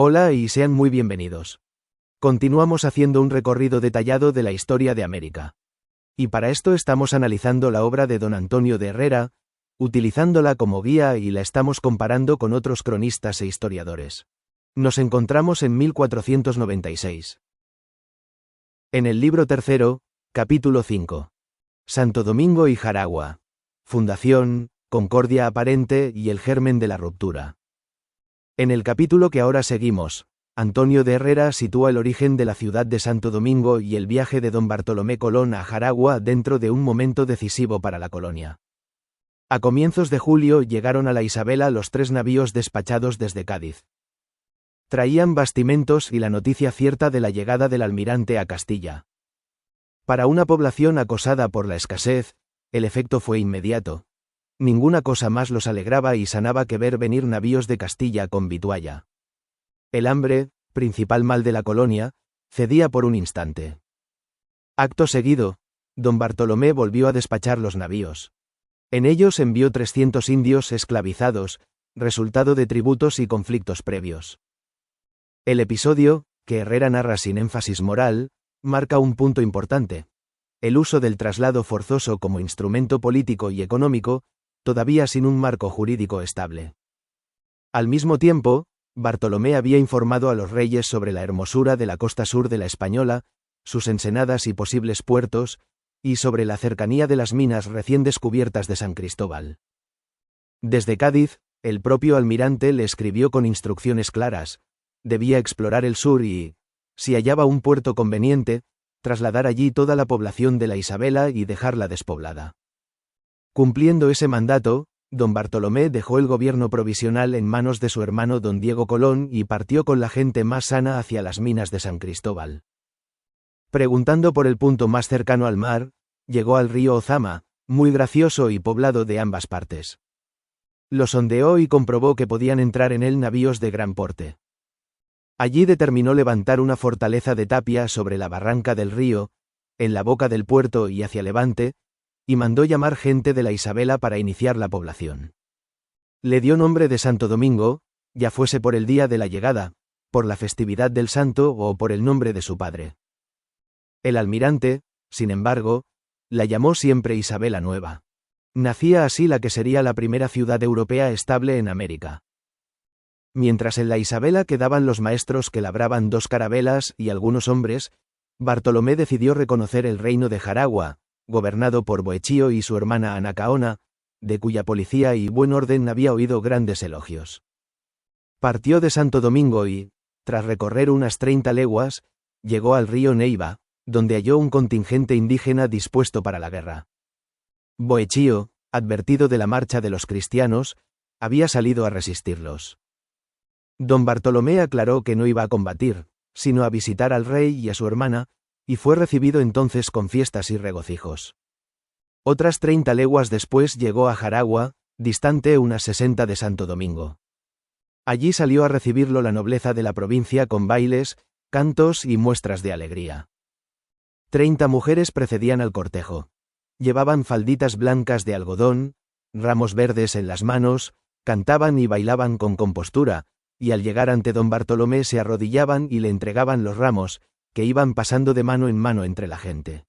Hola y sean muy bienvenidos. Continuamos haciendo un recorrido detallado de la historia de América. Y para esto estamos analizando la obra de don Antonio de Herrera, utilizándola como guía y la estamos comparando con otros cronistas e historiadores. Nos encontramos en 1496. En el libro tercero, capítulo 5. Santo Domingo y Jaragua. Fundación, concordia aparente y el germen de la ruptura. En el capítulo que ahora seguimos, Antonio de Herrera sitúa el origen de la ciudad de Santo Domingo y el viaje de don Bartolomé Colón a Jaragua dentro de un momento decisivo para la colonia. A comienzos de julio llegaron a la Isabela los 3 navíos despachados desde Cádiz. Traían bastimentos y la noticia cierta de la llegada del almirante a Castilla. Para una población acosada por la escasez, el efecto fue inmediato. Ninguna cosa más los alegraba y sanaba que ver venir navíos de Castilla con vitualla. El hambre, principal mal de la colonia, cedía por un instante. Acto seguido, don Bartolomé volvió a despachar los navíos. En ellos envió 300 indios esclavizados, resultado de tributos y conflictos previos. El episodio, que Herrera narra sin énfasis moral, marca un punto importante. El uso del traslado forzoso como instrumento político y económico, todavía sin un marco jurídico estable. Al mismo tiempo, Bartolomé había informado a los reyes sobre la hermosura de la costa sur de la Española, sus ensenadas y posibles puertos, y sobre la cercanía de las minas recién descubiertas de San Cristóbal. Desde Cádiz, el propio almirante le escribió con instrucciones claras: debía explorar el sur y, si hallaba un puerto conveniente, trasladar allí toda la población de la Isabela y dejarla despoblada. Cumpliendo ese mandato, don Bartolomé dejó el gobierno provisional en manos de su hermano don Diego Colón y partió con la gente más sana hacia las minas de San Cristóbal. Preguntando por el punto más cercano al mar, llegó al río Ozama, muy gracioso y poblado de ambas partes. Lo sondeó y comprobó que podían entrar en él navíos de gran porte. Allí determinó levantar una fortaleza de tapia sobre la barranca del río, en la boca del puerto y hacia levante, y mandó llamar gente de la Isabela para iniciar la población. Le dio nombre de Santo Domingo, ya fuese por el día de la llegada, por la festividad del santo o por el nombre de su padre. El almirante, sin embargo, la llamó siempre Isabela Nueva. Nacía así la que sería la primera ciudad europea estable en América. Mientras en la Isabela quedaban los maestros que labraban 2 carabelas y algunos hombres, Bartolomé decidió reconocer el reino de Jaragua, gobernado por Boechío y su hermana Anacaona, de cuya policía y buen orden había oído grandes elogios. Partió de Santo Domingo y, tras recorrer unas 30 leguas, llegó al río Neiva, donde halló un contingente indígena dispuesto para la guerra. Boechío, advertido de la marcha de los cristianos, había salido a resistirlos. Don Bartolomé aclaró que no iba a combatir, sino a visitar al rey y a su hermana, y fue recibido entonces con fiestas y regocijos. Otras 30 leguas después llegó a Jaragua, distante unas 60 de Santo Domingo. Allí salió a recibirlo la nobleza de la provincia con bailes, cantos y muestras de alegría. 30 mujeres precedían al cortejo. Llevaban falditas blancas de algodón, ramos verdes en las manos, cantaban y bailaban con compostura, y al llegar ante don Bartolomé se arrodillaban y le entregaban los ramos, que iban pasando de mano en mano entre la gente.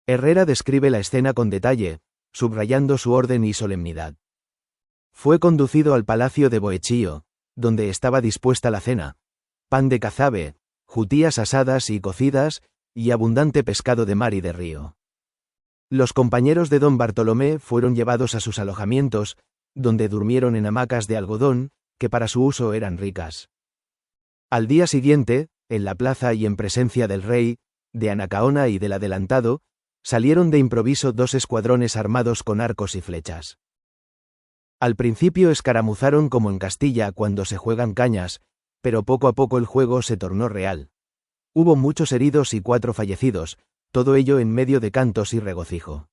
Herrera describe la escena con detalle, subrayando su orden y solemnidad. Fue conducido al palacio de Boechío, donde estaba dispuesta la cena: pan de cazabe, jutías asadas y cocidas, y abundante pescado de mar y de río. Los compañeros de don Bartolomé fueron llevados a sus alojamientos, donde durmieron en hamacas de algodón, que para su uso eran ricas. Al día siguiente, en la plaza y en presencia del rey, de Anacaona y del adelantado, salieron de improviso 2 escuadrones armados con arcos y flechas. Al principio escaramuzaron como en Castilla cuando se juegan cañas, pero poco a poco el juego se tornó real. Hubo muchos heridos y 4 fallecidos, todo ello en medio de cantos y regocijo.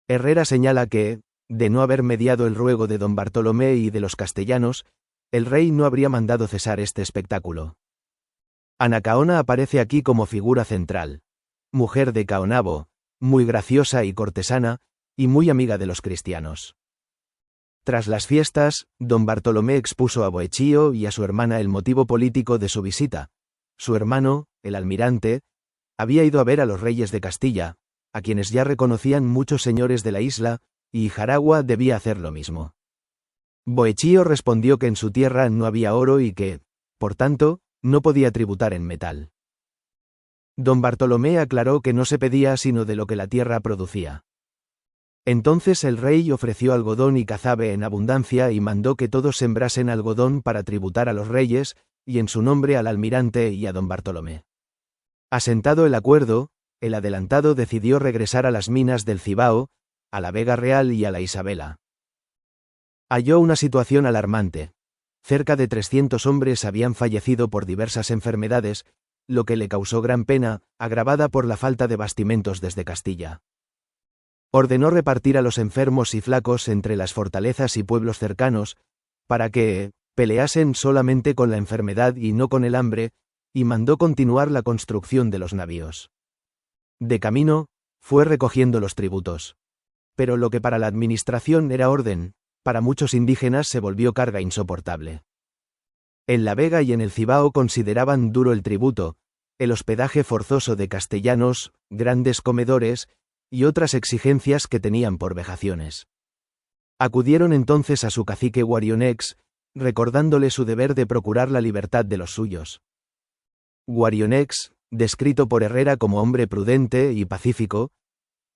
Herrera señala que, de no haber mediado el ruego de don Bartolomé y de los castellanos, el rey no habría mandado cesar este espectáculo. Anacaona aparece aquí como figura central. Mujer de Caonabo, muy graciosa y cortesana, y muy amiga de los cristianos. Tras las fiestas, don Bartolomé expuso a Boecillo y a su hermana el motivo político de su visita. Su hermano, el almirante, había ido a ver a los reyes de Castilla, a quienes ya reconocían muchos señores de la isla, y Jaragua debía hacer lo mismo. Boecillo respondió que en su tierra no había oro y que, por tanto, no podía tributar en metal. Don Bartolomé aclaró que no se pedía sino de lo que la tierra producía. Entonces el rey ofreció algodón y cazabe en abundancia y mandó que todos sembrasen algodón para tributar a los reyes, y en su nombre al almirante y a don Bartolomé. Asentado el acuerdo, el adelantado decidió regresar a las minas del Cibao, a la Vega Real y a la Isabela. Halló una situación alarmante. Cerca de 300 hombres habían fallecido por diversas enfermedades, lo que le causó gran pena, agravada por la falta de bastimentos desde Castilla. Ordenó repartir a los enfermos y flacos entre las fortalezas y pueblos cercanos, para que peleasen solamente con la enfermedad y no con el hambre, y mandó continuar la construcción de los navíos. De camino, fue recogiendo los tributos. Pero lo que para la administración era orden, para muchos indígenas se volvió carga insoportable. En La Vega y en el Cibao consideraban duro el tributo, el hospedaje forzoso de castellanos, grandes comedores, y otras exigencias que tenían por vejaciones. Acudieron entonces a su cacique Guarionex, recordándole su deber de procurar la libertad de los suyos. Guarionex, descrito por Herrera como hombre prudente y pacífico,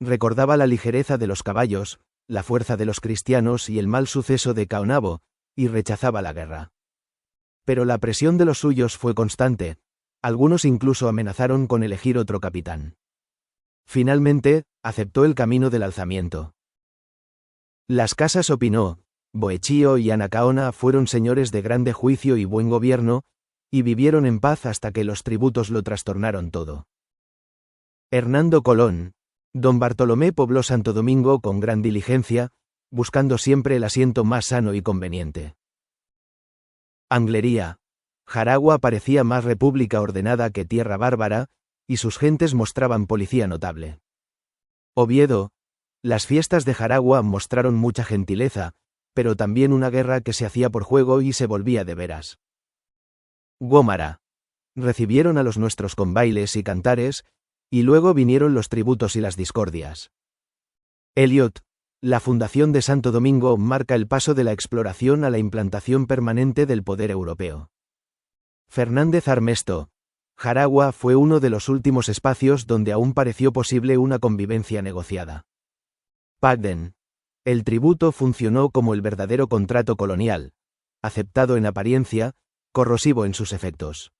recordaba la ligereza de los caballos, la fuerza de los cristianos y el mal suceso de Caonabo, y rechazaba la guerra. Pero la presión de los suyos fue constante, algunos incluso amenazaron con elegir otro capitán. Finalmente, aceptó el camino del alzamiento. Las casas Opinó, Boecillo y Anacaona fueron señores de grande juicio y buen gobierno, y vivieron en paz hasta que los tributos lo trastornaron todo. Hernando Colón, don Bartolomé pobló Santo Domingo con gran diligencia, buscando siempre el asiento más sano y conveniente. Anglería. Jaragua parecía más república ordenada que tierra bárbara, y sus gentes mostraban policía notable. Oviedo. Las fiestas de Jaragua mostraron mucha gentileza, pero también una guerra que se hacía por juego y se volvía de veras. Gómara. Recibieron a los nuestros con bailes y cantares, y luego vinieron los tributos y las discordias. Eliot. La fundación de Santo Domingo marca el paso de la exploración a la implantación permanente del poder europeo. Fernández Armesto. Jaragua fue uno de los últimos espacios donde aún pareció posible una convivencia negociada. Pagden. El tributo funcionó como el verdadero contrato colonial, aceptado en apariencia, corrosivo en sus efectos.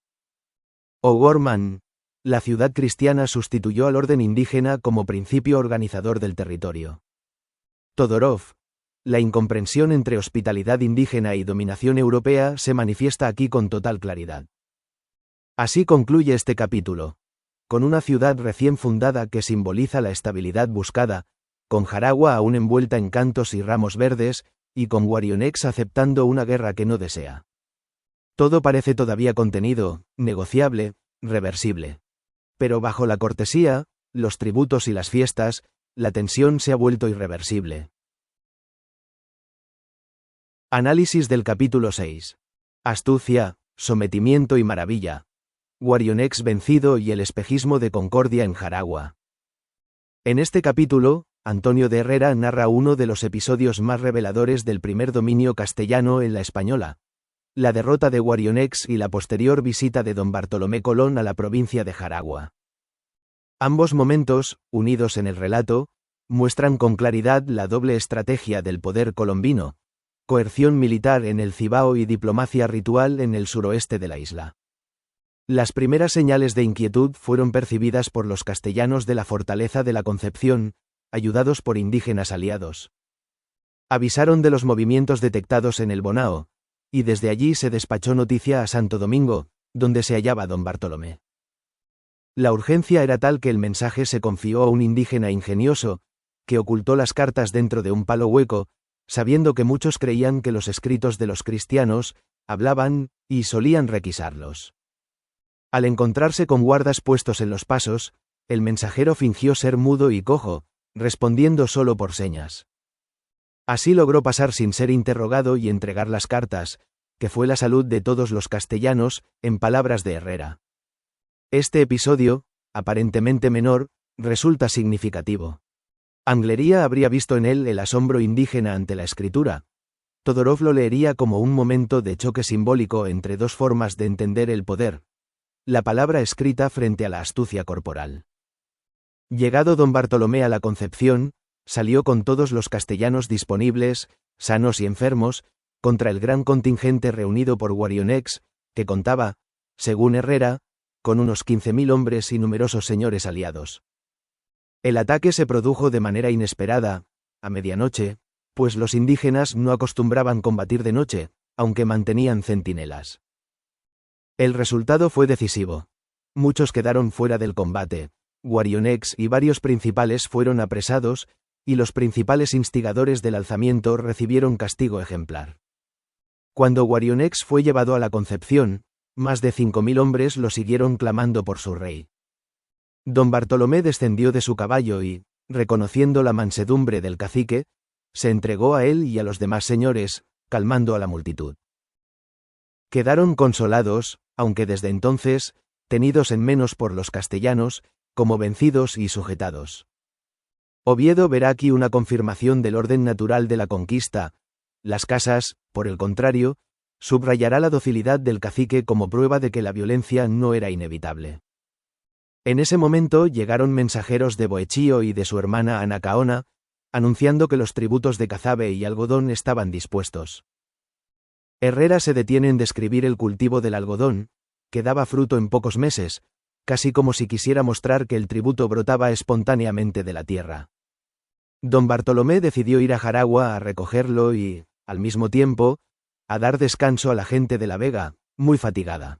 O'Gorman. La ciudad cristiana sustituyó al orden indígena como principio organizador del territorio. Todorov. La incomprensión entre hospitalidad indígena y dominación europea se manifiesta aquí con total claridad. Así concluye este capítulo, con una ciudad recién fundada que simboliza la estabilidad buscada, con Jaragua aún envuelta en cantos y ramos verdes, y con Guarionex aceptando una guerra que no desea. Todo parece todavía contenido, negociable, reversible. Pero bajo la cortesía, los tributos y las fiestas, la tensión se ha vuelto irreversible. Análisis del capítulo 6. Astucia, sometimiento y maravilla. Guarionex vencido y el espejismo de Concordia en Jaragua. En este capítulo, Antonio de Herrera narra uno de los episodios más reveladores del primer dominio castellano en la Española, la derrota de Guarionex y la posterior visita de don Bartolomé Colón a la provincia de Jaragua. Ambos momentos, unidos en el relato, muestran con claridad la doble estrategia del poder colombino, coerción militar en el Cibao y diplomacia ritual en el suroeste de la isla. Las primeras señales de inquietud fueron percibidas por los castellanos de la fortaleza de la Concepción, ayudados por indígenas aliados. Avisaron de los movimientos detectados en el Bonao, y desde allí se despachó noticia a Santo Domingo, donde se hallaba don Bartolomé. La urgencia era tal que el mensaje se confió a un indígena ingenioso, que ocultó las cartas dentro de un palo hueco, sabiendo que muchos creían que los escritos de los cristianos hablaban, y solían requisarlos. Al encontrarse con guardas puestos en los pasos, el mensajero fingió ser mudo y cojo, respondiendo solo por señas. Así logró pasar sin ser interrogado y entregar las cartas, que fue la salud de todos los castellanos, en palabras de Herrera. Este episodio, aparentemente menor, resulta significativo. Anglería habría visto en él el asombro indígena ante la escritura. Todorov lo leería como un momento de choque simbólico entre dos formas de entender el poder: la palabra escrita frente a la astucia corporal. Llegado don Bartolomé a la Concepción, salió con todos los castellanos disponibles, sanos y enfermos, contra el gran contingente reunido por Guarionex, que contaba, según Herrera, con unos 15.000 hombres y numerosos señores aliados. El ataque se produjo de manera inesperada, a medianoche, pues los indígenas no acostumbraban combatir de noche, aunque mantenían centinelas. El resultado fue decisivo. Muchos quedaron fuera del combate, Guarionex y varios principales fueron apresados, y los principales instigadores del alzamiento recibieron castigo ejemplar. Cuando Guarionex fue llevado a la Concepción, más de 5.000 hombres lo siguieron clamando por su rey. Don Bartolomé descendió de su caballo y, reconociendo la mansedumbre del cacique, se entregó a él y a los demás señores, calmando a la multitud. Quedaron consolados, aunque desde entonces, tenidos en menos por los castellanos, como vencidos y sujetados. Oviedo verá aquí una confirmación del orden natural de la conquista. Las Casas, por el contrario, subrayará la docilidad del cacique como prueba de que la violencia no era inevitable. En ese momento llegaron mensajeros de Boechío y de su hermana Anacaona, anunciando que los tributos de cazabe y algodón estaban dispuestos. Herrera se detiene en describir el cultivo del algodón, que daba fruto en pocos meses, casi como si quisiera mostrar que el tributo brotaba espontáneamente de la tierra. Don Bartolomé decidió ir a Jaragua a recogerlo y, al mismo tiempo, a dar descanso a la gente de la Vega, muy fatigada.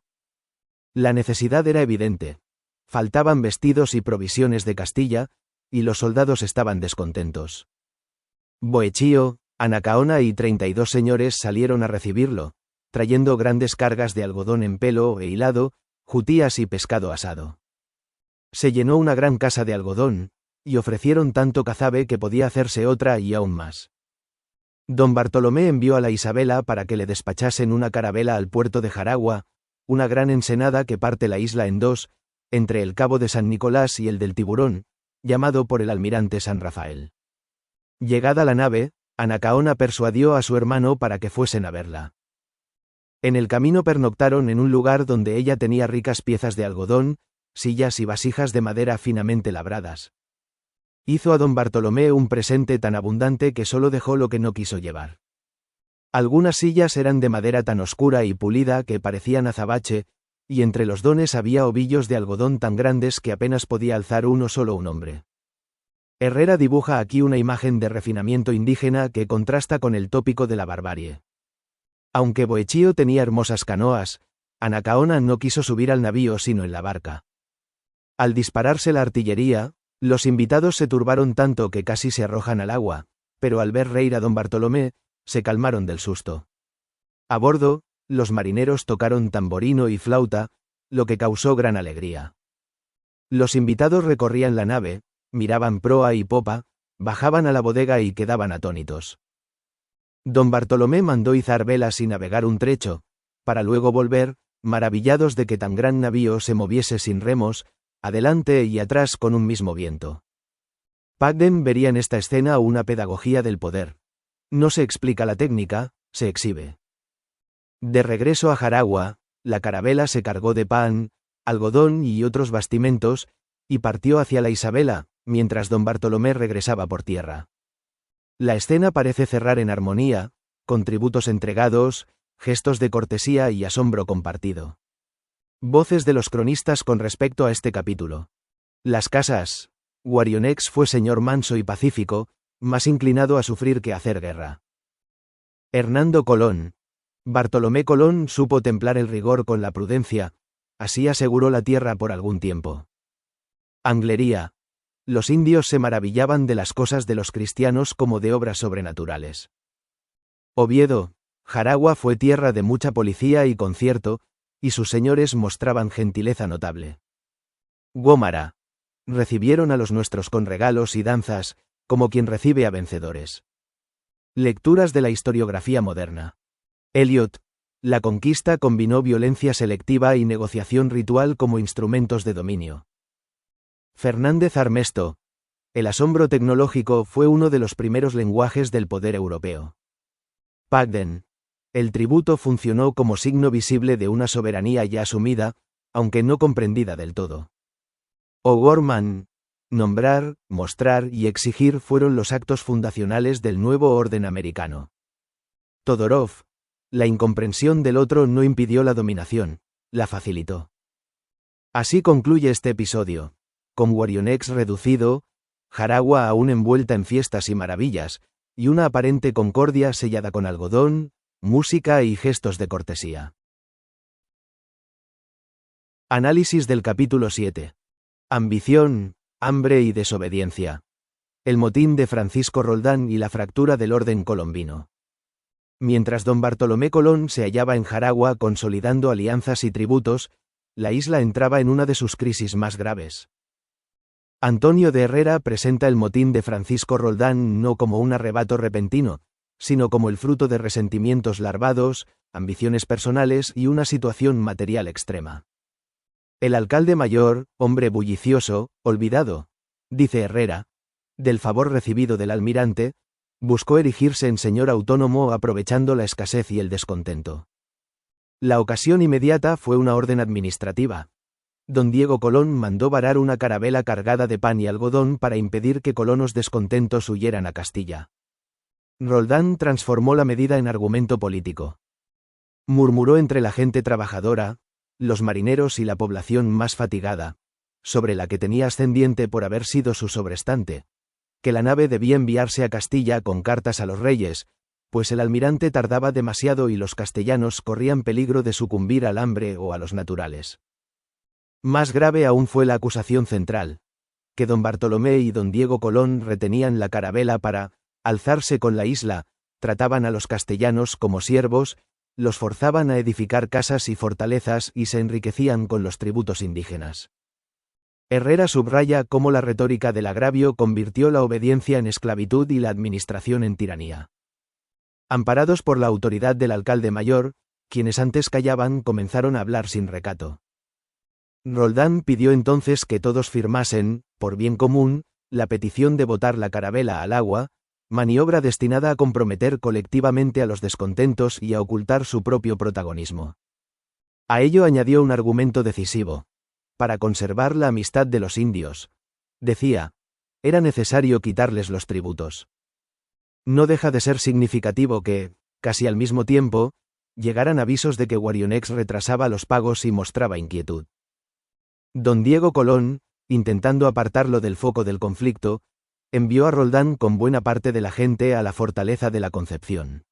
La necesidad era evidente. Faltaban vestidos y provisiones de Castilla, y los soldados estaban descontentos. Boechío, Anacaona y 32 señores salieron a recibirlo, trayendo grandes cargas de algodón en pelo e hilado, jutías y pescado asado. Se llenó una gran casa de algodón, y ofrecieron tanto cazabe que podía hacerse otra y aún más. Don Bartolomé envió a la Isabela para que le despachasen una carabela al puerto de Jaragua, una gran ensenada que parte la isla en dos, entre el cabo de San Nicolás y el del Tiburón, llamado por el almirante San Rafael. Llegada la nave, Anacaona persuadió a su hermano para que fuesen a verla. En el camino pernoctaron en un lugar donde ella tenía ricas piezas de algodón, sillas y vasijas de madera finamente labradas. Hizo a don Bartolomé un presente tan abundante que solo dejó lo que no quiso llevar. Algunas sillas eran de madera tan oscura y pulida que parecían azabache, y entre los dones había ovillos de algodón tan grandes que apenas podía alzar uno solo un hombre. Herrera dibuja aquí una imagen de refinamiento indígena que contrasta con el tópico de la barbarie. Aunque Boechío tenía hermosas canoas, Anacaona no quiso subir al navío sino en la barca. Al dispararse la artillería, los invitados se turbaron tanto que casi se arrojan al agua, pero al ver reír a don Bartolomé, se calmaron del susto. A bordo, los marineros tocaron tamborino y flauta, lo que causó gran alegría. Los invitados recorrían la nave, miraban proa y popa, bajaban a la bodega y quedaban atónitos. Don Bartolomé mandó izar velas y navegar un trecho, para luego volver, maravillados de que tan gran navío se moviese sin remos, adelante y atrás con un mismo viento. Pagden vería en esta escena una pedagogía del poder. No se explica la técnica, se exhibe. De regreso a Jaragua, la carabela se cargó de pan, algodón y otros bastimentos, y partió hacia la Isabela, mientras don Bartolomé regresaba por tierra. La escena parece cerrar en armonía, con tributos entregados, gestos de cortesía y asombro compartido. Voces de los cronistas con respecto a este capítulo. Las Casas. Guarionex fue señor manso y pacífico, más inclinado a sufrir que a hacer guerra. Hernando Colón. Bartolomé Colón supo templar el rigor con la prudencia, así aseguró la tierra por algún tiempo. Anglería. Los indios se maravillaban de las cosas de los cristianos como de obras sobrenaturales. Oviedo. Jaragua fue tierra de mucha policía y concierto, y sus señores mostraban gentileza notable. Gómara. Recibieron a los nuestros con regalos y danzas, como quien recibe a vencedores. Lecturas de la historiografía moderna. Eliot. La conquista combinó violencia selectiva y negociación ritual como instrumentos de dominio. Fernández Armesto. El asombro tecnológico fue uno de los primeros lenguajes del poder europeo. Pagden. El tributo funcionó como signo visible de una soberanía ya asumida, aunque no comprendida del todo. O'Gorman. Nombrar, mostrar y exigir fueron los actos fundacionales del nuevo orden americano. Todorov. La incomprensión del otro no impidió la dominación, la facilitó. Así concluye este episodio, con Warionex reducido, Jaragua aún envuelta en fiestas y maravillas, y una aparente concordia sellada con algodón, música y gestos de cortesía. Análisis del capítulo 7. Ambición, hambre y desobediencia. El motín de Francisco Roldán y la fractura del orden colombino. Mientras don Bartolomé Colón se hallaba en Jaragua consolidando alianzas y tributos, la isla entraba en una de sus crisis más graves. Antonio de Herrera presenta el motín de Francisco Roldán no como un arrebato repentino, sino como el fruto de resentimientos larvados, ambiciones personales y una situación material extrema. El alcalde mayor, hombre bullicioso, olvidado, dice Herrera, del favor recibido del almirante, buscó erigirse en señor autónomo aprovechando la escasez y el descontento. La ocasión inmediata fue una orden administrativa. Don Diego Colón mandó varar una carabela cargada de pan y algodón para impedir que colonos descontentos huyeran a Castilla. Roldán transformó la medida en argumento político. Murmuró entre la gente trabajadora, los marineros y la población más fatigada, sobre la que tenía ascendiente por haber sido su sobrestante, que la nave debía enviarse a Castilla con cartas a los reyes, pues el almirante tardaba demasiado y los castellanos corrían peligro de sucumbir al hambre o a los naturales. Más grave aún fue la acusación central, que don Bartolomé y don Diego Colón retenían la carabela para alzarse con la isla, trataban a los castellanos como siervos, los forzaban a edificar casas y fortalezas y se enriquecían con los tributos indígenas. Herrera subraya cómo la retórica del agravio convirtió la obediencia en esclavitud y la administración en tiranía. Amparados por la autoridad del alcalde mayor, quienes antes callaban comenzaron a hablar sin recato. Roldán pidió entonces que todos firmasen, por bien común, la petición de botar la carabela al agua, maniobra destinada a comprometer colectivamente a los descontentos y a ocultar su propio protagonismo. A ello añadió un argumento decisivo. Para conservar la amistad de los indios, decía, era necesario quitarles los tributos. No deja de ser significativo que, casi al mismo tiempo, llegaran avisos de que Warionex retrasaba los pagos y mostraba inquietud. Don Diego Colón, intentando apartarlo del foco del conflicto, envió a Roldán con buena parte de la gente a la fortaleza de la Concepción.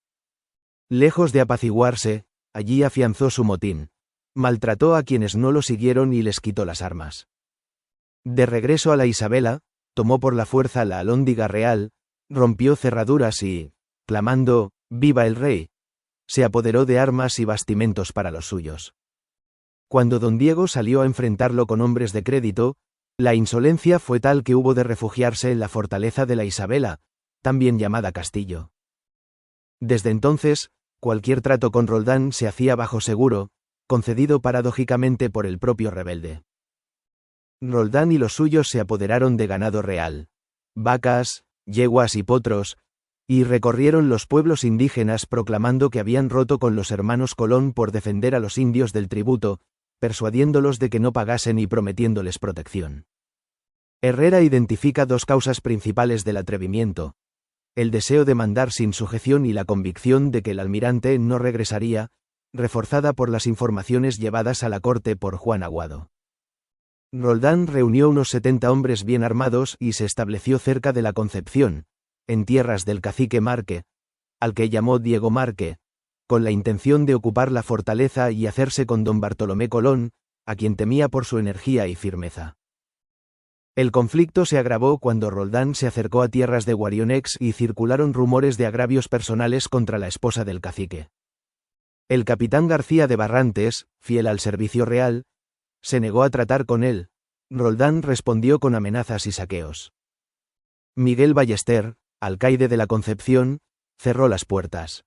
Lejos de apaciguarse, allí afianzó su motín. Maltrató a quienes no lo siguieron y les quitó las armas. De regreso a la Isabela, tomó por la fuerza la Alhóndiga Real, rompió cerraduras y, clamando, ¡viva el rey!, se apoderó de armas y bastimentos para los suyos. Cuando don Diego salió a enfrentarlo con hombres de crédito, la insolencia fue tal que hubo de refugiarse en la fortaleza de la Isabela, también llamada Castillo. Desde entonces, cualquier trato con Roldán se hacía bajo seguro, concedido paradójicamente por el propio rebelde. Roldán y los suyos se apoderaron de ganado real, vacas, yeguas y potros, y recorrieron los pueblos indígenas proclamando que habían roto con los hermanos Colón por defender a los indios del tributo, persuadiéndolos de que no pagasen y prometiéndoles protección. Herrera identifica dos causas principales del atrevimiento: el deseo de mandar sin sujeción y la convicción de que el almirante no regresaría, reforzada por las informaciones llevadas a la corte por Juan Aguado. Roldán reunió unos 70 hombres bien armados y se estableció cerca de la Concepción, en tierras del cacique Marque, al que llamó Diego Marque, con la intención de ocupar la fortaleza y hacerse con don Bartolomé Colón, a quien temía por su energía y firmeza. El conflicto se agravó cuando Roldán se acercó a tierras de Warionex y circularon rumores de agravios personales contra la esposa del cacique. El capitán García de Barrantes, fiel al servicio real, se negó a tratar con él. Roldán respondió con amenazas y saqueos. Miguel Ballester, alcaide de la Concepción, cerró las puertas.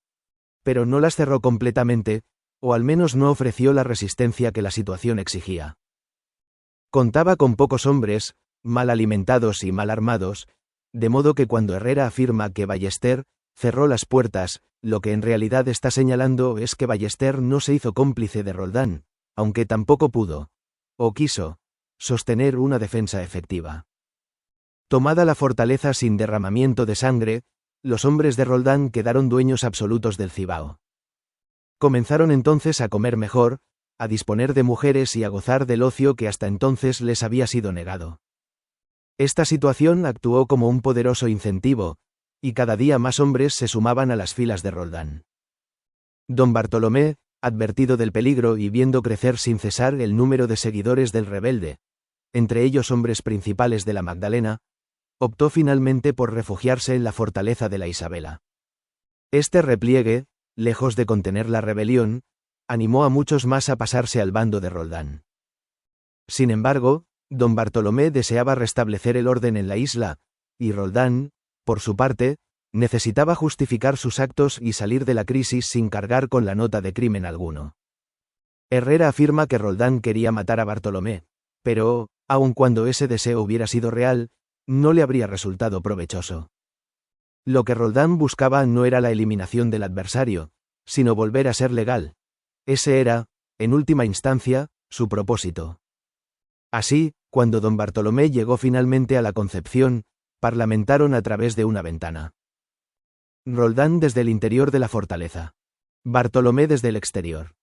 Pero no las cerró completamente, o al menos no ofreció la resistencia que la situación exigía. Contaba con pocos hombres, mal alimentados y mal armados, de modo que cuando Herrera afirma que Ballester cerró las puertas, lo que en realidad está señalando es que Ballester no se hizo cómplice de Roldán, aunque tampoco pudo, o quiso, sostener una defensa efectiva. Tomada la fortaleza sin derramamiento de sangre, los hombres de Roldán quedaron dueños absolutos del Cibao. Comenzaron entonces a comer mejor, a disponer de mujeres y a gozar del ocio que hasta entonces les había sido negado. Esta situación actuó como un poderoso incentivo, y cada día más hombres se sumaban a las filas de Roldán. Don Bartolomé, advertido del peligro y viendo crecer sin cesar el número de seguidores del rebelde, entre ellos hombres principales de la Magdalena, optó finalmente por refugiarse en la fortaleza de la Isabela. Este repliegue, lejos de contener la rebelión, animó a muchos más a pasarse al bando de Roldán. Sin embargo, don Bartolomé deseaba restablecer el orden en la isla, y Roldán, por su parte, necesitaba justificar sus actos y salir de la crisis sin cargar con la nota de crimen alguno. Herrera afirma que Roldán quería matar a Bartolomé, pero, aun cuando ese deseo hubiera sido real, no le habría resultado provechoso. Lo que Roldán buscaba no era la eliminación del adversario, sino volver a ser legal. Ese era, en última instancia, su propósito. Así, cuando don Bartolomé llegó finalmente a la Concepción, parlamentaron a través de una ventana. Roldán desde el interior de la fortaleza. Bartolomé desde el exterior.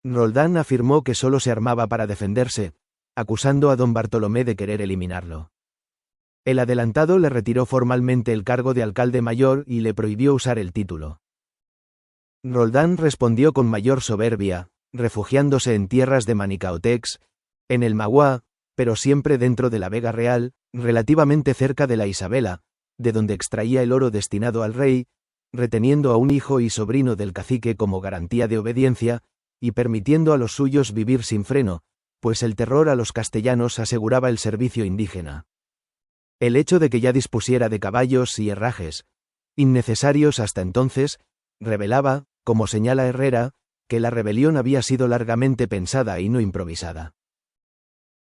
Roldán afirmó que solo se armaba para defenderse, acusando a don Bartolomé de querer eliminarlo. El adelantado le retiró formalmente el cargo de alcalde mayor y le prohibió usar el título. Roldán respondió con mayor soberbia, refugiándose en tierras de Manicaotex, en el Magua, pero siempre dentro de la Vega Real, relativamente cerca de la Isabela, de donde extraía el oro destinado al rey, reteniendo a un hijo y sobrino del cacique como garantía de obediencia, y permitiendo a los suyos vivir sin freno, pues el terror a los castellanos aseguraba el servicio indígena. El hecho de que ya dispusiera de caballos y herrajes, innecesarios hasta entonces, revelaba, como señala Herrera, que la rebelión había sido largamente pensada y no improvisada.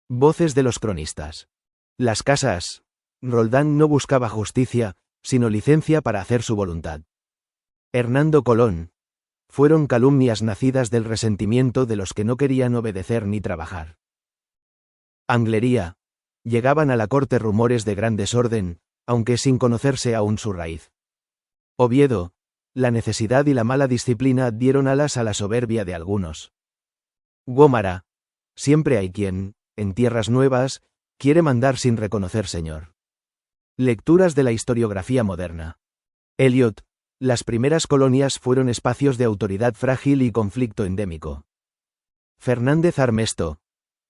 Voces de los cronistas. Las casas. Roldán no buscaba justicia, sino licencia para hacer su voluntad. Hernando Colón. Fueron calumnias nacidas del resentimiento de los que no querían obedecer ni trabajar. Anglería. Llegaban a la corte rumores de gran desorden, aunque sin conocerse aún su raíz. Oviedo. La necesidad y la mala disciplina dieron alas a la soberbia de algunos. Gómara. Siempre hay quien, en tierras nuevas, quiere mandar sin reconocer señor. Lecturas de la historiografía moderna. Eliot. Las primeras colonias fueron espacios de autoridad frágil y conflicto endémico. Fernández Armesto.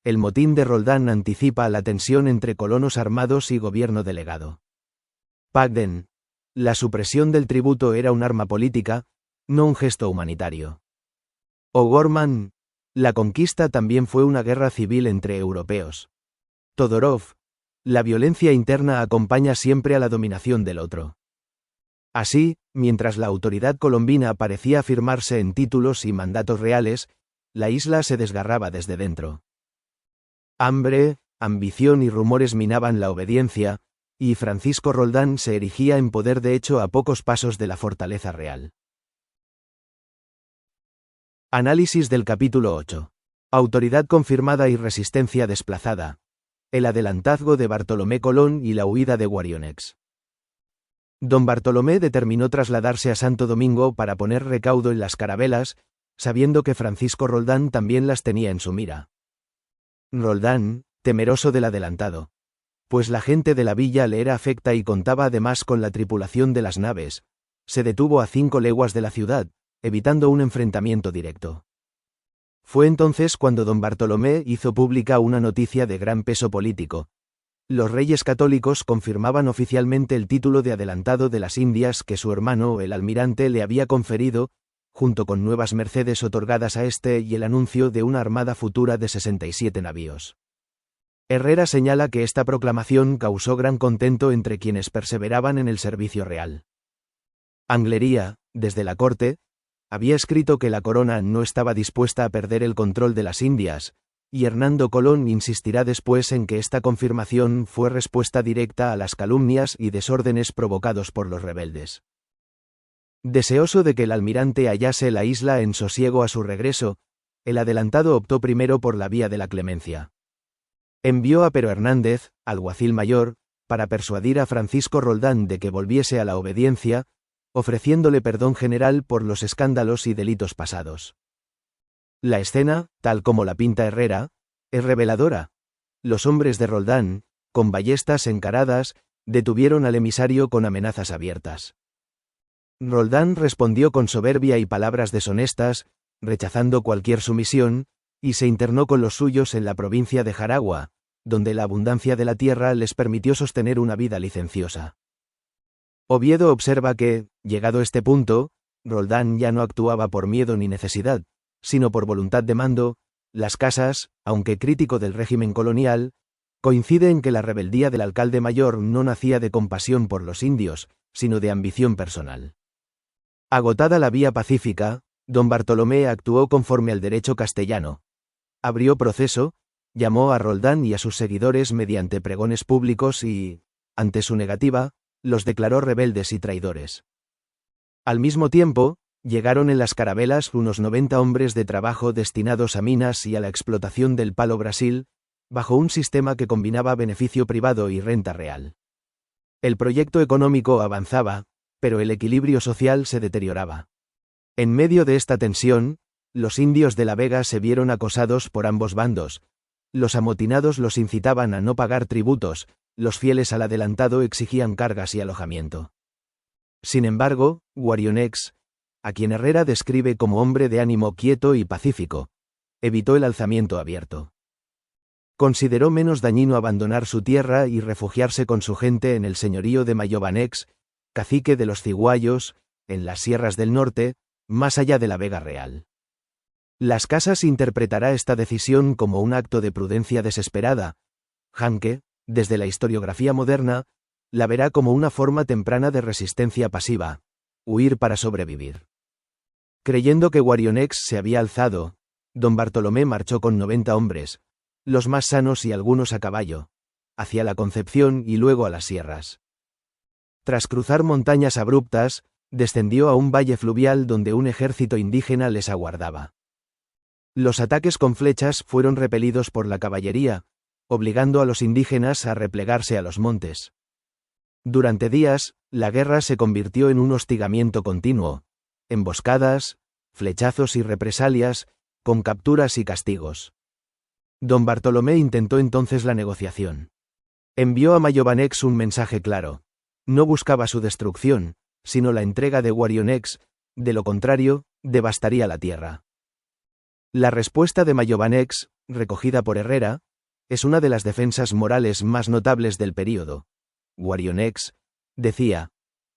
El motín de Roldán anticipa la tensión entre colonos armados y gobierno delegado. Pagden. La supresión del tributo era un arma política, no un gesto humanitario. O'Gorman. La conquista también fue una guerra civil entre europeos. Todorov. La violencia interna acompaña siempre a la dominación del otro. Así, mientras la autoridad colombina parecía afirmarse en títulos y mandatos reales, la isla se desgarraba desde dentro. Hambre, ambición y rumores minaban la obediencia, y Francisco Roldán se erigía en poder de hecho a pocos pasos de la fortaleza real. Análisis del capítulo 8. Autoridad confirmada y resistencia desplazada. El adelantazgo de Bartolomé Colón y la huida de Guarionex. Don Bartolomé determinó trasladarse a Santo Domingo para poner recaudo en las carabelas, sabiendo que Francisco Roldán también las tenía en su mira. Roldán, temeroso del adelantado, pues la gente de la villa le era afecta y contaba además con la tripulación de las naves, se detuvo a 5 leguas de la ciudad, evitando un enfrentamiento directo. Fue entonces cuando don Bartolomé hizo pública una noticia de gran peso político. Los reyes católicos confirmaban oficialmente el título de adelantado de las Indias que su hermano el almirante le había conferido, junto con nuevas mercedes otorgadas a este y el anuncio de una armada futura de 67 navíos. Herrera señala que esta proclamación causó gran contento entre quienes perseveraban en el servicio real. Anglería, desde la corte, había escrito que la corona no estaba dispuesta a perder el control de las Indias, y Hernando Colón insistirá después en que esta confirmación fue respuesta directa a las calumnias y desórdenes provocados por los rebeldes. Deseoso de que el almirante hallase la isla en sosiego a su regreso, el adelantado optó primero por la vía de la clemencia. Envió a Pero Hernández, alguacil mayor, para persuadir a Francisco Roldán de que volviese a la obediencia, ofreciéndole perdón general por los escándalos y delitos pasados. La escena, tal como la pinta Herrera, es reveladora. Los hombres de Roldán, con ballestas encaradas, detuvieron al emisario con amenazas abiertas. Roldán respondió con soberbia y palabras deshonestas, rechazando cualquier sumisión, y se internó con los suyos en la provincia de Jaragua, donde la abundancia de la tierra les permitió sostener una vida licenciosa. Oviedo observa que, llegado este punto, Roldán ya no actuaba por miedo ni necesidad, sino por voluntad de mando. Las Casas, aunque crítico del régimen colonial, coincide en que la rebeldía del alcalde mayor no nacía de compasión por los indios, sino de ambición personal. Agotada la vía pacífica, don Bartolomé actuó conforme al derecho castellano. Abrió proceso, llamó a Roldán y a sus seguidores mediante pregones públicos y, ante su negativa, los declaró rebeldes y traidores. Al mismo tiempo, llegaron en las carabelas unos 90 hombres de trabajo destinados a minas y a la explotación del palo Brasil, bajo un sistema que combinaba beneficio privado y renta real. El proyecto económico avanzaba, pero el equilibrio social se deterioraba. En medio de esta tensión, los indios de La Vega se vieron acosados por ambos bandos. Los amotinados los incitaban a no pagar tributos, los fieles al adelantado exigían cargas y alojamiento. Sin embargo, Guarionex, a quien Herrera describe como hombre de ánimo quieto y pacífico, evitó el alzamiento abierto. Consideró menos dañino abandonar su tierra y refugiarse con su gente en el señorío de Mayobanex, cacique de los ciguayos, en las sierras del norte, más allá de la Vega Real. Las Casas interpretará esta decisión como un acto de prudencia desesperada. Hanke, desde la historiografía moderna, la verá como una forma temprana de resistencia pasiva, huir para sobrevivir. Creyendo que Guarionex se había alzado, don Bartolomé marchó con 90 hombres, los más sanos y algunos a caballo, hacia la Concepción y luego a las sierras. Tras cruzar montañas abruptas, descendió a un valle fluvial donde un ejército indígena les aguardaba. Los ataques con flechas fueron repelidos por la caballería, obligando a los indígenas a replegarse a los montes. Durante días, la guerra se convirtió en un hostigamiento continuo, emboscadas, flechazos y represalias, con capturas y castigos. Don Bartolomé intentó entonces la negociación. Envió a Mayobanex un mensaje claro. No buscaba su destrucción, sino la entrega de Guarionex, de lo contrario, devastaría la tierra. La respuesta de Mayobanex, recogida por Herrera, es una de las defensas morales más notables del período. Guarionex, decía,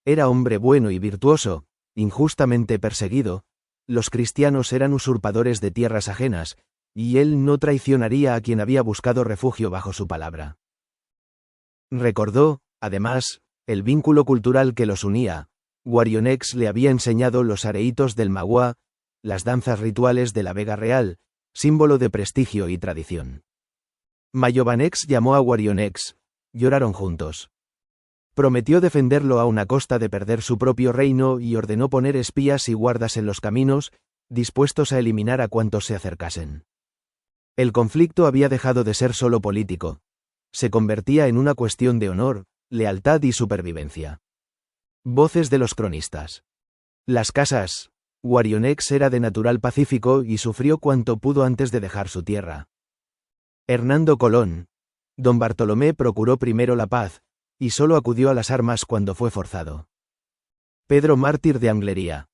era hombre bueno y virtuoso, injustamente perseguido, los cristianos eran usurpadores de tierras ajenas, y él no traicionaría a quien había buscado refugio bajo su palabra. Recordó, además, el vínculo cultural que los unía. Guarionex le había enseñado los areitos del Magua, las danzas rituales de la Vega Real, símbolo de prestigio y tradición. Mayobanex llamó a Guarionex, lloraron juntos. Prometió defenderlo aun a costa de perder su propio reino y ordenó poner espías y guardas en los caminos, dispuestos a eliminar a cuantos se acercasen. El conflicto había dejado de ser solo político. Se convertía en una cuestión de honor, lealtad y supervivencia. Voces de los cronistas. Las Casas. Guarionex era de natural pacífico y sufrió cuanto pudo antes de dejar su tierra. Hernando Colón. Don Bartolomé procuró primero la paz, y solo acudió a las armas cuando fue forzado. Pedro Mártir de Anglería.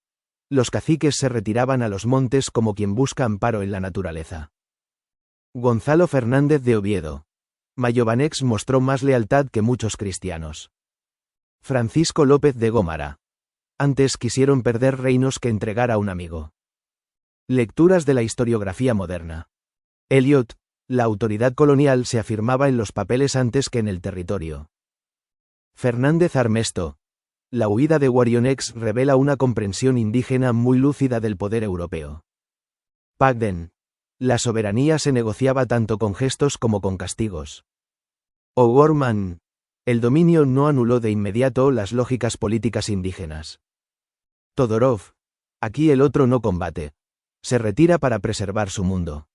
Los caciques se retiraban a los montes como quien busca amparo en la naturaleza. Gonzalo Fernández de Oviedo. Mayobanex mostró más lealtad que muchos cristianos. Francisco López de Gómara. Antes quisieron perder reinos que entregar a un amigo. Lecturas de la historiografía moderna. Eliot, la autoridad colonial se afirmaba en los papeles antes que en el territorio. Fernández Armesto. la huida de Warionex revela una comprensión indígena muy lúcida del poder europeo. Pagden. La soberanía se negociaba tanto con gestos como con castigos. O'Gorman. El dominio no anuló de inmediato las lógicas políticas indígenas. Todorov. Aquí el otro no combate. Se retira para preservar su mundo.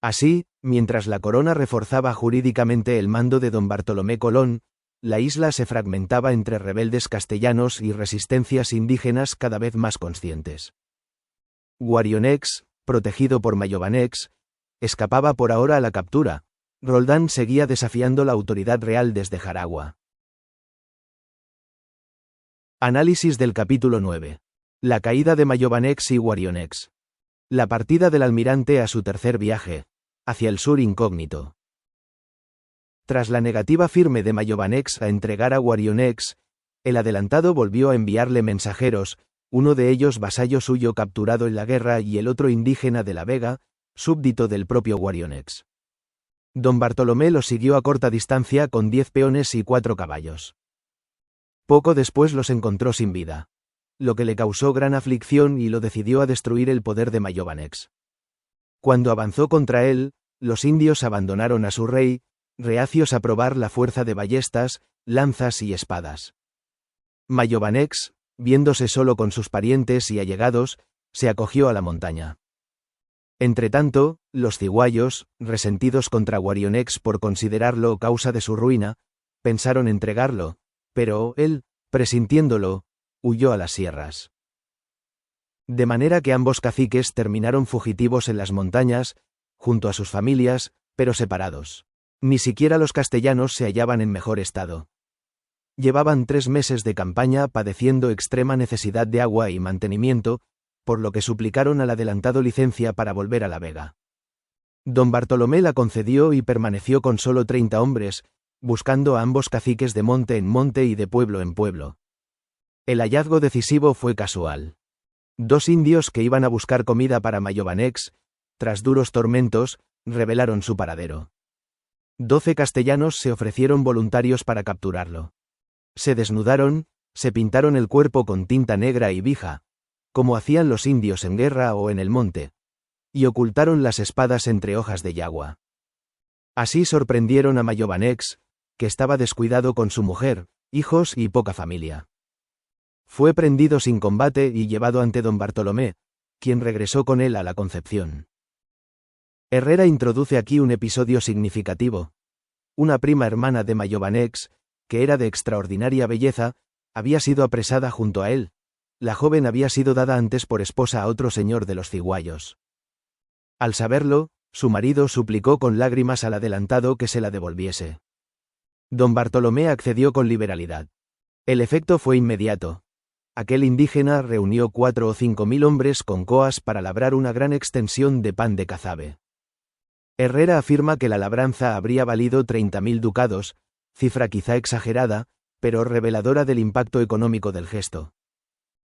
Así, mientras la corona reforzaba jurídicamente el mando de don Bartolomé Colón, la isla se fragmentaba entre rebeldes castellanos y resistencias indígenas cada vez más conscientes. Warionex, protegido por Mayobanex, escapaba por ahora a la captura. Roldán seguía desafiando la autoridad real desde Jaragua. Análisis del capítulo 9. La caída de Mayobanex y Warionex. La partida del almirante a su tercer viaje, hacia el sur incógnito. Tras la negativa firme de Mayobanex a entregar a Warionex, el adelantado volvió a enviarle mensajeros, uno de ellos vasallo suyo capturado en la guerra y el otro indígena de la Vega, súbdito del propio Warionex. Don Bartolomé los siguió a corta distancia con 10 peones y 4 caballos. Poco después los encontró sin vida, lo que le causó gran aflicción y lo decidió a destruir el poder de Mayobanex. Cuando avanzó contra él, los indios abandonaron a su rey, reacios a probar la fuerza de ballestas, lanzas y espadas. Mayobanex, viéndose solo con sus parientes y allegados, se acogió a la montaña. Entretanto, los ciguayos, resentidos contra Warionex por considerarlo causa de su ruina, pensaron entregarlo, pero él, presintiéndolo, huyó a las sierras. De manera que ambos caciques terminaron fugitivos en las montañas, junto a sus familias, pero separados. Ni siquiera los castellanos se hallaban en mejor estado. Llevaban 3 meses de campaña padeciendo extrema necesidad de agua y mantenimiento, por lo que suplicaron al adelantado licencia para volver a la Vega. Don Bartolomé la concedió y permaneció con solo 30 hombres, buscando a ambos caciques de monte en monte y de pueblo en pueblo. El hallazgo decisivo fue casual. 2 indios que iban a buscar comida para Mayobanex, tras duros tormentos, revelaron su paradero. 12 castellanos se ofrecieron voluntarios para capturarlo. Se desnudaron, se pintaron el cuerpo con tinta negra y vija, como hacían los indios en guerra o en el monte, y ocultaron las espadas entre hojas de yagua. Así sorprendieron a Mayobanex, que estaba descuidado con su mujer, hijos y poca familia. Fue prendido sin combate y llevado ante don Bartolomé, quien regresó con él a la Concepción. Herrera introduce aquí un episodio significativo. Una prima hermana de Mayobanex, que era de extraordinaria belleza, había sido apresada junto a él. La joven había sido dada antes por esposa a otro señor de los ciguayos. Al saberlo, su marido suplicó con lágrimas al adelantado que se la devolviese. Don Bartolomé accedió con liberalidad. El efecto fue inmediato. Aquel indígena reunió 4 o 5 mil hombres con coas para labrar una gran extensión de pan de cazabe. Herrera afirma que la labranza habría valido 30.000 ducados, cifra quizá exagerada, pero reveladora del impacto económico del gesto.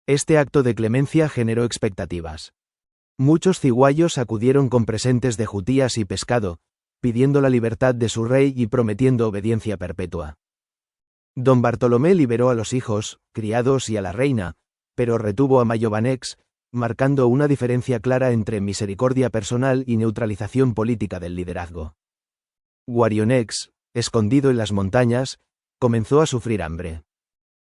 Este acto de clemencia generó expectativas. Muchos ciguayos acudieron con presentes de jutías y pescado, pidiendo la libertad de su rey y prometiendo obediencia perpetua. Don Bartolomé liberó a los hijos, criados y a la reina, pero retuvo a Mayobanex, marcando una diferencia clara entre misericordia personal y neutralización política del liderazgo. Warionex, escondido en las montañas, comenzó a sufrir hambre.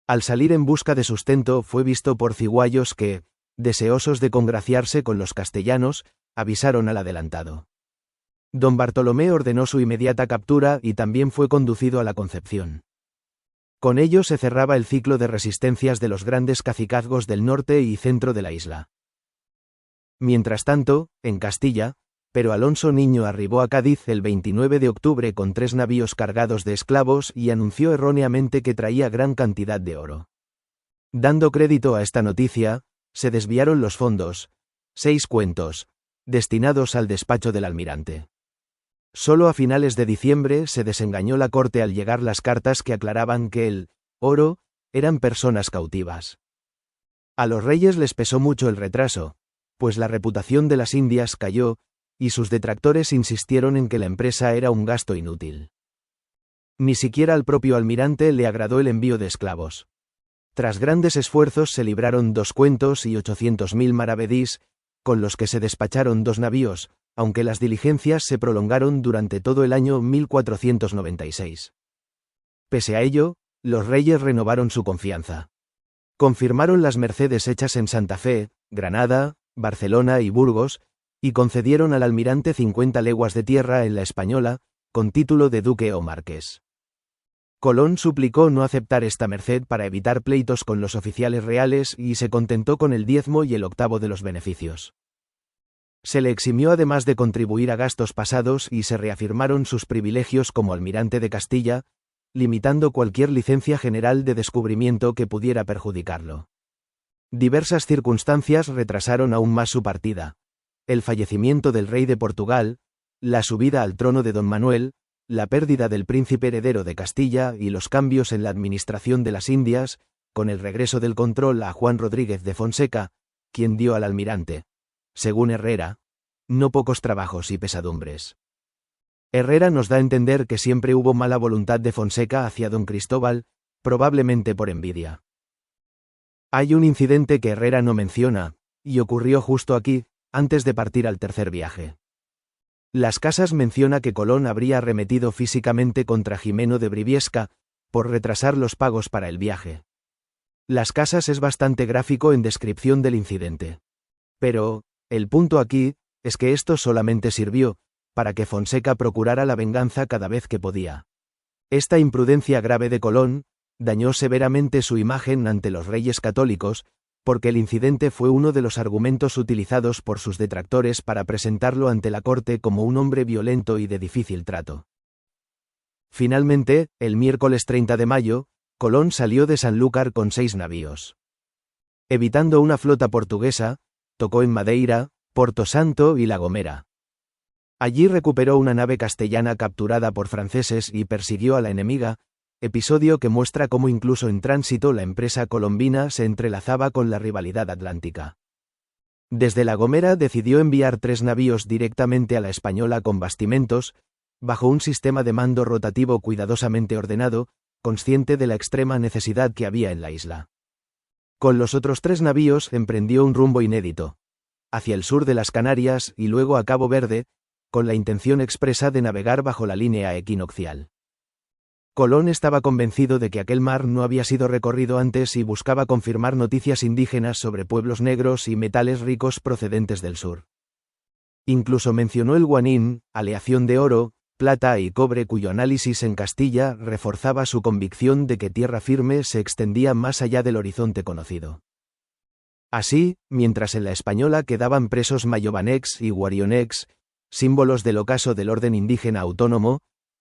Al salir en busca de sustento fue visto por ciguayos que, deseosos de congraciarse con los castellanos, avisaron al adelantado. Don Bartolomé ordenó su inmediata captura y también fue conducido a la Concepción. Con ello se cerraba el ciclo de resistencias de los grandes cacicazgos del norte y centro de la isla. Mientras tanto, en Castilla, pero Alonso Niño arribó a Cádiz el 29 de octubre con 3 navíos cargados de esclavos y anunció erróneamente que traía gran cantidad de oro. Dando crédito a esta noticia, se desviaron los fondos, 6 cuentos, destinados al despacho del almirante. Solo a finales de diciembre se desengañó la corte al llegar las cartas que aclaraban que el oro eran personas cautivas. A los reyes les pesó mucho el retraso, pues la reputación de las Indias cayó, y sus detractores insistieron en que la empresa era un gasto inútil. Ni siquiera al propio almirante le agradó el envío de esclavos. Tras grandes esfuerzos se libraron 2 cuentos y 800.000 maravedís, con los que se despacharon 2 navíos, aunque las diligencias se prolongaron durante todo el año 1496. Pese a ello, los reyes renovaron su confianza. Confirmaron las mercedes hechas en Santa Fe, Granada, Barcelona y Burgos, y concedieron al almirante 50 leguas de tierra en la Española, con título de duque o marqués. Colón suplicó no aceptar esta merced para evitar pleitos con los oficiales reales y se contentó con el diezmo y el octavo de los beneficios. Se le eximió además de contribuir a gastos pasados y se reafirmaron sus privilegios como almirante de Castilla, limitando cualquier licencia general de descubrimiento que pudiera perjudicarlo. Diversas circunstancias retrasaron aún más su partida: el fallecimiento del rey de Portugal, la subida al trono de don Manuel, la pérdida del príncipe heredero de Castilla y los cambios en la administración de las Indias, con el regreso del control a Juan Rodríguez de Fonseca, quien dio al almirante, según Herrera, no pocos trabajos y pesadumbres. Herrera nos da a entender que siempre hubo mala voluntad de Fonseca hacia don Cristóbal, probablemente por envidia. Hay un incidente que Herrera no menciona, y ocurrió justo aquí, antes de partir al tercer viaje. Las Casas menciona que Colón habría arremetido físicamente contra Jimeno de Briviesca, por retrasar los pagos para el viaje. Las Casas es bastante gráfico en descripción del incidente. Pero, el punto aquí, es que esto solamente sirvió, para que Fonseca procurara la venganza cada vez que podía. Esta imprudencia grave de Colón, dañó severamente su imagen ante los reyes católicos, porque el incidente fue uno de los argumentos utilizados por sus detractores para presentarlo ante la corte como un hombre violento y de difícil trato. Finalmente, el miércoles 30 de mayo, Colón salió de Sanlúcar con 6 navíos. Evitando una flota portuguesa, tocó en Madeira, Porto Santo y La Gomera. Allí recuperó una nave castellana capturada por franceses y persiguió a la enemiga, episodio que muestra cómo incluso en tránsito la empresa colombina se entrelazaba con la rivalidad atlántica. Desde La Gomera decidió enviar 3 navíos directamente a la Española con bastimentos, bajo un sistema de mando rotativo cuidadosamente ordenado, consciente de la extrema necesidad que había en la isla. Con los otros 3 navíos emprendió un rumbo inédito, hacia el sur de las Canarias y luego a Cabo Verde, con la intención expresa de navegar bajo la línea equinoccial. Colón estaba convencido de que aquel mar no había sido recorrido antes y buscaba confirmar noticias indígenas sobre pueblos negros y metales ricos procedentes del sur. Incluso mencionó el guanín, aleación de oro, plata y cobre cuyo análisis en Castilla reforzaba su convicción de que tierra firme se extendía más allá del horizonte conocido. Así, mientras en la Española quedaban presos mayobanecs y guarionecs, símbolos del ocaso del orden indígena autónomo,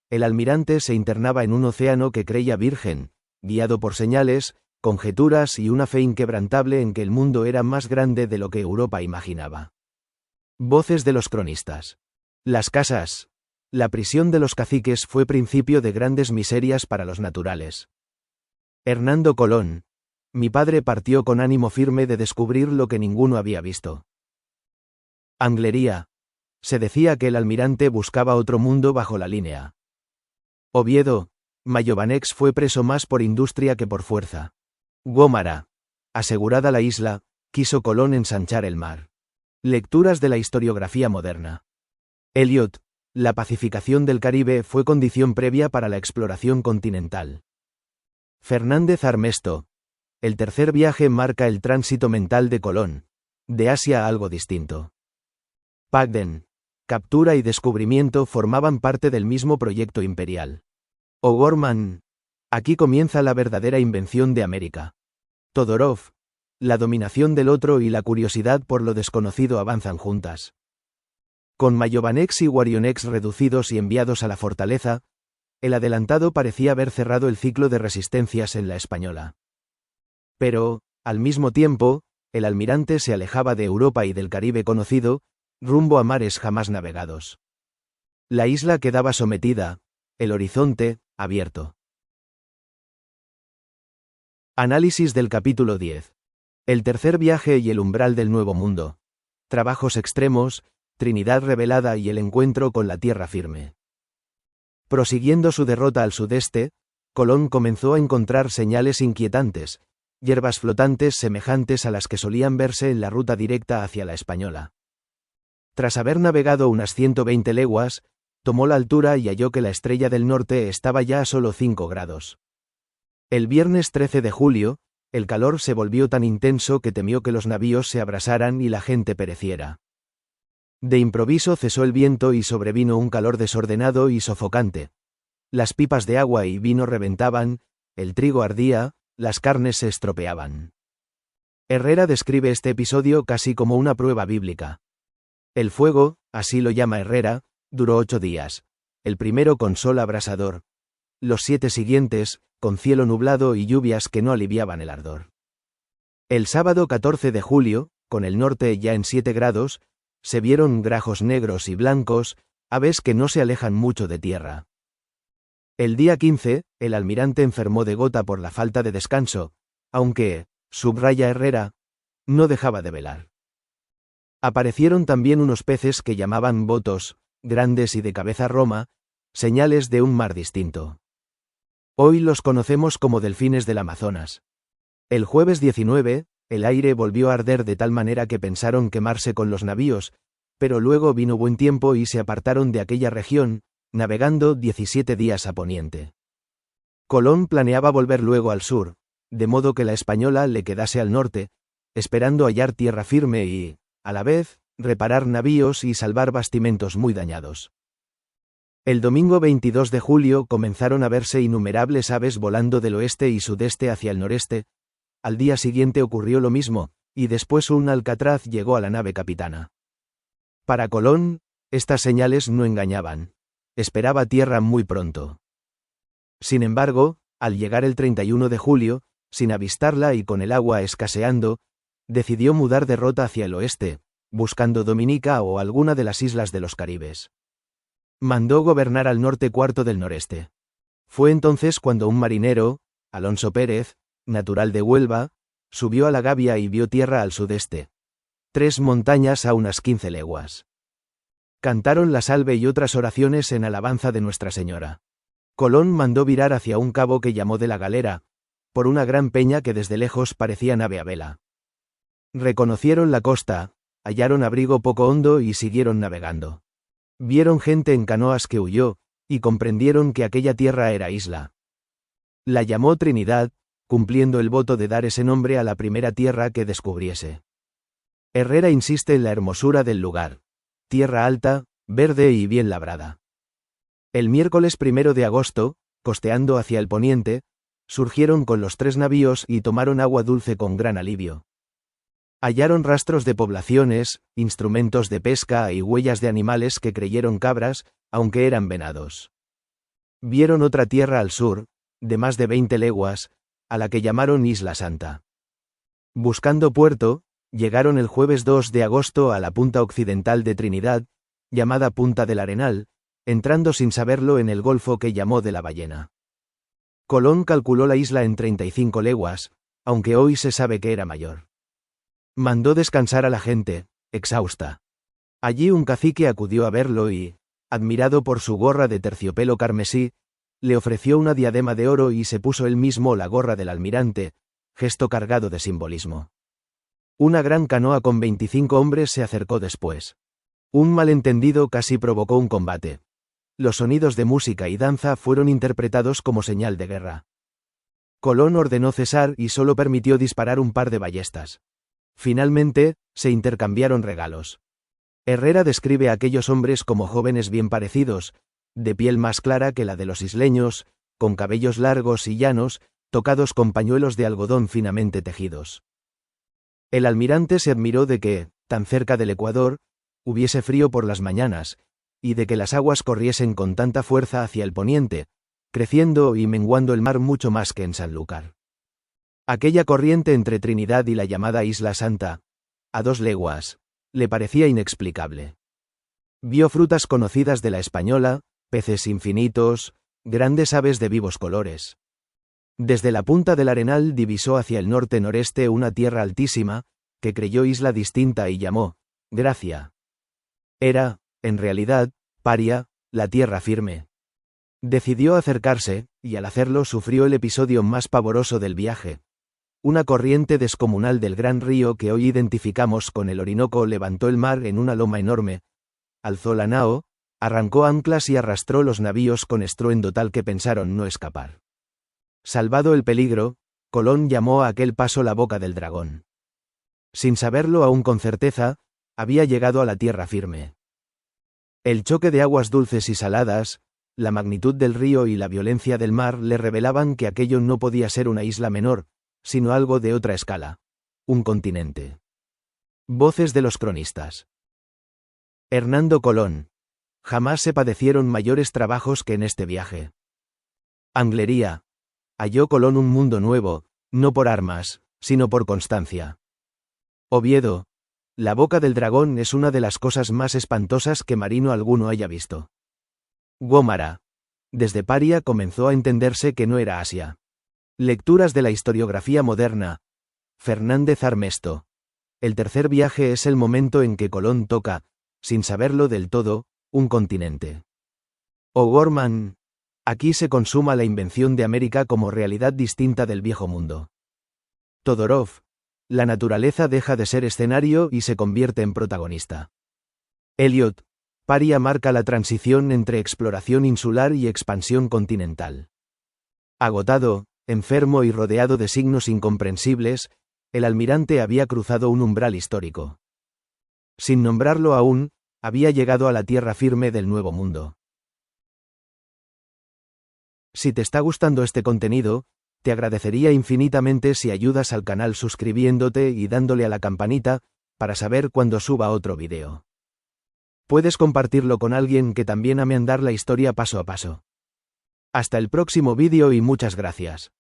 el almirante se internaba en un océano que creía virgen, guiado por señales, conjeturas y una fe inquebrantable en que el mundo era más grande de lo que Europa imaginaba. Voces de los cronistas. Las Casas. La prisión de los caciques fue principio de grandes miserias para los naturales. Hernando Colón. Mi padre partió con ánimo firme de descubrir lo que ninguno había visto. Anglería. Se decía que el almirante buscaba otro mundo bajo la línea. Oviedo. Mayobanex fue preso más por industria que por fuerza. Gómara. Asegurada la isla, quiso Colón ensanchar el mar. Lecturas de la historiografía moderna. Eliot. La pacificación del Caribe fue condición previa para la exploración continental. Fernández Armesto. El tercer viaje marca el tránsito mental de Colón. De Asia a algo distinto. Pagden. Captura y descubrimiento formaban parte del mismo proyecto imperial. O'Gorman. Aquí comienza la verdadera invención de América. Todorov. La dominación del otro y la curiosidad por lo desconocido avanzan juntas. Con Mayobanex y Guarionex reducidos y enviados a la fortaleza, el adelantado parecía haber cerrado el ciclo de resistencias en la Española. Pero, al mismo tiempo, el almirante se alejaba de Europa y del Caribe conocido, rumbo a mares jamás navegados. La isla quedaba sometida, el horizonte, abierto. Análisis del capítulo 10. El tercer viaje y el umbral del Nuevo Mundo. Trabajos extremos, Trinidad revelada y el encuentro con la tierra firme. Prosiguiendo su derrota al sudeste, Colón comenzó a encontrar señales inquietantes, hierbas flotantes semejantes a las que solían verse en la ruta directa hacia la Española. Tras haber navegado unas 120 leguas, tomó la altura y halló que la estrella del norte estaba ya a solo 5 grados. El viernes 13 de julio, el calor se volvió tan intenso que temió que los navíos se abrasaran y la gente pereciera. De improviso cesó el viento y sobrevino un calor desordenado y sofocante. Las pipas de agua y vino reventaban, el trigo ardía, las carnes se estropeaban. Herrera describe este episodio casi como una prueba bíblica. El fuego, así lo llama Herrera, duró 8 días, el primero con sol abrasador, los 7 siguientes, con cielo nublado y lluvias que no aliviaban el ardor. El sábado 14 de julio, con el norte ya en 7 grados, se vieron grajos negros y blancos, aves que no se alejan mucho de tierra. El día 15, el almirante enfermó de gota por la falta de descanso, aunque, subraya Herrera, no dejaba de velar. Aparecieron también unos peces que llamaban botos, grandes y de cabeza roma, señales de un mar distinto. Hoy los conocemos como delfines del Amazonas. El jueves 19, el aire volvió a arder de tal manera que pensaron quemarse con los navíos, pero luego vino buen tiempo y se apartaron de aquella región, navegando 17 días a poniente. Colón planeaba volver luego al sur, de modo que la Española le quedase al norte, esperando hallar tierra firme y, a la vez, reparar navíos y salvar bastimentos muy dañados. El domingo 22 de julio comenzaron a verse innumerables aves volando del oeste y sudeste hacia el noreste. Al día siguiente ocurrió lo mismo, y después un alcatraz llegó a la nave capitana. Para Colón, estas señales no engañaban. Esperaba tierra muy pronto. Sin embargo, al llegar el 31 de julio, sin avistarla y con el agua escaseando, decidió mudar de ruta hacia el oeste, buscando Dominica o alguna de las islas de los Caribes. Mandó gobernar al norte cuarto del noreste. Fue entonces cuando un marinero, Alonso Pérez, natural de Huelva, subió a la Gavia y vio tierra al sudeste. 3 montañas a unas 15 leguas. Cantaron la salve y otras oraciones en alabanza de Nuestra Señora. Colón mandó virar hacia un cabo que llamó de la Galera, por una gran peña que desde lejos parecía nave a vela. Reconocieron la costa, hallaron abrigo poco hondo y siguieron navegando. Vieron gente en canoas que huyó, y comprendieron que aquella tierra era isla. La llamó Trinidad, cumpliendo el voto de dar ese nombre a la primera tierra que descubriese. Herrera insiste en la hermosura del lugar. Tierra alta, verde y bien labrada. El miércoles 1 de agosto, costeando hacia el poniente, surgieron con los 3 navíos y tomaron agua dulce con gran alivio. Hallaron rastros de poblaciones, instrumentos de pesca y huellas de animales que creyeron cabras, aunque eran venados. Vieron otra tierra al sur, de más de 20 leguas, a la que llamaron Isla Santa. Buscando puerto, llegaron el jueves 2 de agosto a la punta occidental de Trinidad, llamada Punta del Arenal, entrando sin saberlo en el golfo que llamó de la Ballena. Colón calculó la isla en 35 leguas, aunque hoy se sabe que era mayor. Mandó descansar a la gente, exhausta. Allí un cacique acudió a verlo y, admirado por su gorra de terciopelo carmesí, le ofreció una diadema de oro y se puso él mismo la gorra del almirante, gesto cargado de simbolismo. Una gran canoa con 25 hombres se acercó después. Un malentendido casi provocó un combate. Los sonidos de música y danza fueron interpretados como señal de guerra. Colón ordenó cesar y solo permitió disparar un par de ballestas. Finalmente, se intercambiaron regalos. Herrera describe a aquellos hombres como jóvenes bien parecidos, de piel más clara que la de los isleños, con cabellos largos y llanos, tocados con pañuelos de algodón finamente tejidos. El almirante se admiró de que, tan cerca del Ecuador, hubiese frío por las mañanas, y de que las aguas corriesen con tanta fuerza hacia el poniente, creciendo y menguando el mar mucho más que en Sanlúcar. Aquella corriente entre Trinidad y la llamada Isla Santa, a 2 leguas, le parecía inexplicable. Vio frutas conocidas de la Española, peces infinitos, grandes aves de vivos colores. Desde la punta del Arenal divisó hacia el norte-noreste una tierra altísima, que creyó isla distinta y llamó Gracia. Era, en realidad, Paria, la tierra firme. Decidió acercarse, y al hacerlo sufrió el episodio más pavoroso del viaje. Una corriente descomunal del gran río que hoy identificamos con el Orinoco levantó el mar en una loma enorme, alzó la nao, arrancó anclas y arrastró los navíos con estruendo tal que pensaron no escapar. Salvado el peligro, Colón llamó a aquel paso la boca del dragón. Sin saberlo aún con certeza, había llegado a la tierra firme. El choque de aguas dulces y saladas, la magnitud del río y la violencia del mar le revelaban que aquello no podía ser una isla menor, sino algo de otra escala. Un continente. Voces de los cronistas. Hernando Colón. Jamás se padecieron mayores trabajos que en este viaje. Anglería. Halló Colón un mundo nuevo, no por armas, sino por constancia. Oviedo. La boca del dragón es una de las cosas más espantosas que marino alguno haya visto. Gómara. Desde Paria comenzó a entenderse que no era Asia. Lecturas de la historiografía moderna. Fernández Armesto. El tercer viaje es el momento en que Colón toca, sin saberlo del todo, un continente. O'Gorman. Aquí se consuma la invención de América como realidad distinta del viejo mundo. Todorov. La naturaleza deja de ser escenario y se convierte en protagonista. Eliot. Paria marca la transición entre exploración insular y expansión continental. Agotado, enfermo y rodeado de signos incomprensibles, el almirante había cruzado un umbral histórico. Sin nombrarlo aún, había llegado a la tierra firme del Nuevo Mundo. Si te está gustando este contenido, te agradecería infinitamente si ayudas al canal suscribiéndote y dándole a la campanita, para saber cuando suba otro video. Puedes compartirlo con alguien que también ame andar la historia paso a paso. Hasta el próximo vídeo y muchas gracias.